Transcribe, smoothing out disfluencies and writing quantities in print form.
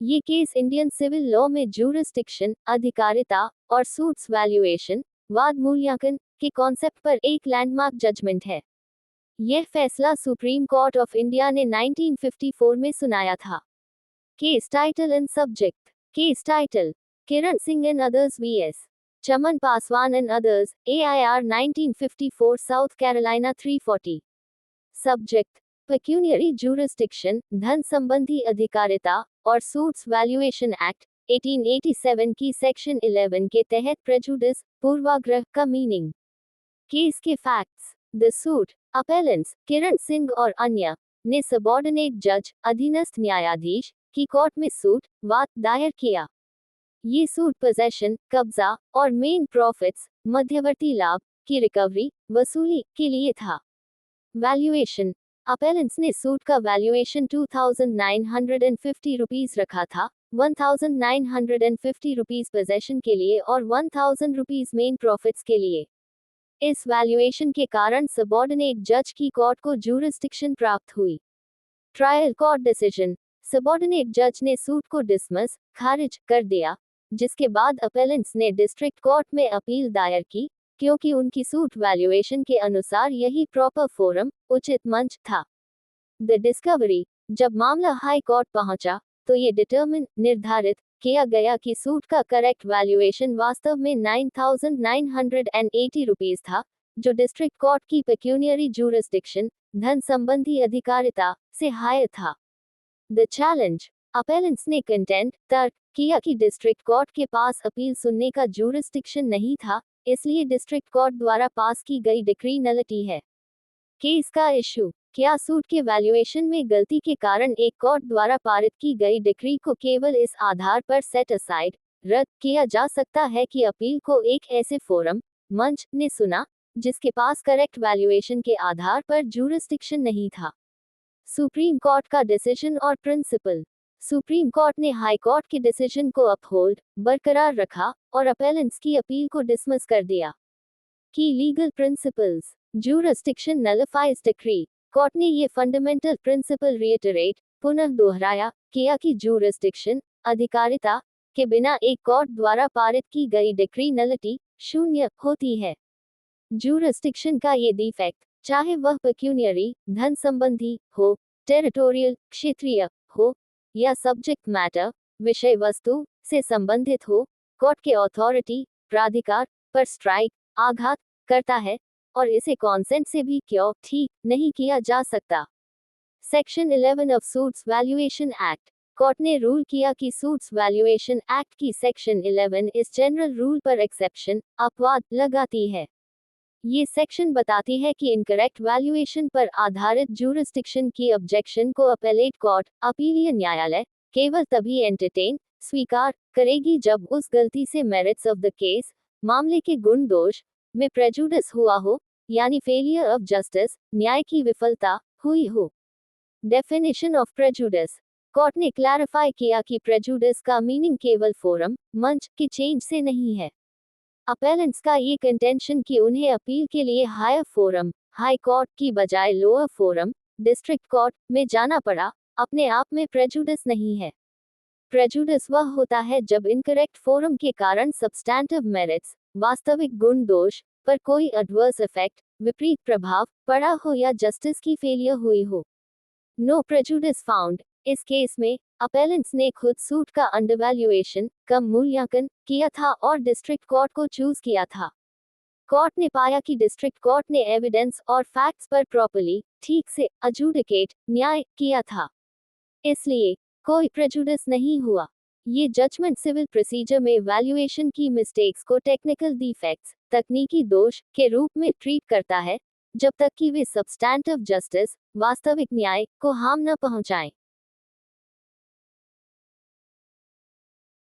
ये case Indian civil law में jurisdiction, अधिकारिता और सूट्स वैल्यूएशन, वाद मूल्यांकन के कॉन्सेप्ट पर एक लैंडमार्क जजमेंट है। यह फैसला सुप्रीम कोर्ट ऑफ इंडिया ने 1954 में सुनाया था। Case title and subject. Case title: Kiran Singh and others VS Chaman Paswan and others, AIR 1954, South Carolina 340। Subject: pecuniary jurisdiction, धन संबंधी अधिकारिता और सूट्स वैल्यूएशन एक्ट 1887 की सेक्शन 11 के तहत प्रेजुडिस, पूर्वाग्रह का मीनिंग। केस के फैक्ट्स: द सूट अपेलेंट्स किरण सिंह और अन्य ने सबॉर्डिनेट जज, अधीनस्थ न्यायाधीश की कोर्ट में सूट वाद दायर किया। ये सूट पोजेशन, कब्जा और मेन प्रॉफिट्स, मध्यवर्ती लाभ की रिकवरी, वसूली के लिए था। वैल्यूएशन: अपेलेंट्स ने सूट का वैल्यूएशन 2950 रुपीस रखा था, 1950 रुपीस पोजेशन के लिए और 1000 रुपीस मेन प्रॉफिट्स के लिए। इस वैल्यूएशन के कारण सबॉर्डिनेट जज की कोर्ट को ज्यूरिस्डिक्शन प्राप्त हुई। ट्रायल कोर्ट डिसीजन: सबॉर्डिनेट जज ने सूट को डिसमिस, खारिज कर दिया, जिसके बाद अपेलेंट्स ने डिस्ट्रिक्ट कोर्ट में अपील दायर की, क्योंकि उनकी सूट वैल्यूएशन के अनुसार यही प्रॉपर फोरम, उचित मंच था। द डिस्कवरी: जब मामला हाई कोर्ट पहुंचा, तो ये निर्धारित किया गया कि सूट का करेक्ट वैल्यूएशन वास्तव में 9980 रुपीस था, जो डिस्ट्रिक्ट कोर्ट की पेक्यूनियरी ज्यूरिस्डिक्शन, धन संबंधी अधिकारिता से हायर था। द चैलेंज: अपेलेंट्स ने कंटेंट तर्क किया कि डिस्ट्रिक्ट कोर्ट के पास अपील सुनने का ज्यूरिस्डिक्शन नहीं था, इसलिए डिस्ट्रिक्ट कोर्ट द्वारा पास की गई डिक्री नलिटी है। केस का इशू: क्या सूट के वैल्यूएशन में गलती के कारण एक कोर्ट द्वारा पारित की गई डिक्री को केवल इस आधार पर सेट असाइड, रद्द किया जा सकता है कि अपील को एक ऐसे फोरम, मंच ने सुना, जिसके पास करेक्ट वैल्यूएशन के आधार पर ज्यूरिस्डिक्शन नहीं था। सुप्रीम कोर्ट का डिसीजन और प्रिंसिपल: सुप्रीम कोर्ट ने हाई कोर्ट के डिसीजन को अपहोल्ड, बरकरार रखा और अपेलेंट्स की अपील को डिसमिस कर दिया। की legal principles: jurisdiction nullifies decree. Court ने ये फंडामेंटल प्रिंसिपल रिएटरेट, पुनः दोहराया किया कि ज्यूरिस्डिक्शन, अधिकारिता के बिना एक कोर्ट द्वारा पारित की गई डिक्री नलिटी शून्य होती है। ज्यूरिस्डिक्शन का ये डिफेक्ट, चाहे वह पेक्यूनियरी, धन संबंधी हो, टेरिटोरियल, क्षेत्रीय हो, या सब्जेक्ट मैटर, विषय वस्तु से संबंधित हो, कोर्ट के अथॉरिटी, प्राधिकार पर स्ट्राइक, आघात करता है और इसे कॉन्सेंट से भी क्यों ठीक नहीं किया जा सकता। Section 11 of suits valuation act: court ने रूल किया कि सूट्स वैल्यूएशन एक्ट की सेक्शन 11 इस जनरल रूल पर एक्सेप्शन, अपवाद लगाती है। ये सेक्शन बताती है कि इनकरेक्ट वैल्यूएशन पर आधारित ज्यूरिस्डिक्शन की ऑब्जेक्शन को अपेलेट कोर्ट, अपीलीय न्यायालय, केवल तभी एंटरटेन, स्वीकार करेगी जब उस गलती से मेरिट्स ऑफ द केस, मामले के गुण दोष में प्रेजुडिस हुआ हो, यानी फेलियर ऑफ जस्टिस, न्याय की विफलता हुई हो। डेफिनेशन ऑफ प्रेजुडिस: कोर्ट ने क्लैरिफाई किया कि प्रेजुडिस का मीनिंग केवल फोरम, मंच के चेंज से नहीं है। अपेलेंट्स का ये कंटेंशन कि उन्हें अपील के लिए हायर फोरम, हाई कोर्ट की बजाय लोअर फोरम, डिस्ट्रिक्ट कोर्ट में जाना पड़ा, अपने आप में प्रेजुडिस नहीं है। प्रेजुडिस वह होता है जब इनकरेक्ट फोरम के कारण सब्सटैंटिव मेरिट्स, वास्तविक गुण दोष पर कोई एडवर्स इफेक्ट, विपरीत प्रभाव पड़ा हो या जस्टिस की फेलियर हुई हो। नो प्रेजुडिस फाउंड: इस केस में अपेलेंट्स ने खुद सूट का अंडरवैल्यूएशन, कम मूल्यांकन किया था और डिस्ट्रिक्ट कोर्ट को चूज किया था। कोर्ट ने पाया कि डिस्ट्रिक्ट कोर्ट ने एविडेंस और फैक्ट्स पर प्रॉपर्ली, ठीक से अजूडिकेट, न्याय किया था, इसलिए कोई प्रेजुडिस नहीं हुआ। ये जजमेंट सिविल प्रोसीजर में वैल्यूएशन की मिस्टेक्स को टेक्निकल डिफेक्ट्स, तकनीकी दोष के रूप में ट्रीट करता है, जब तक कि वे सब्सटैंटिव जस्टिस, वास्तविक न्याय को हार्म न पहुंचाएं।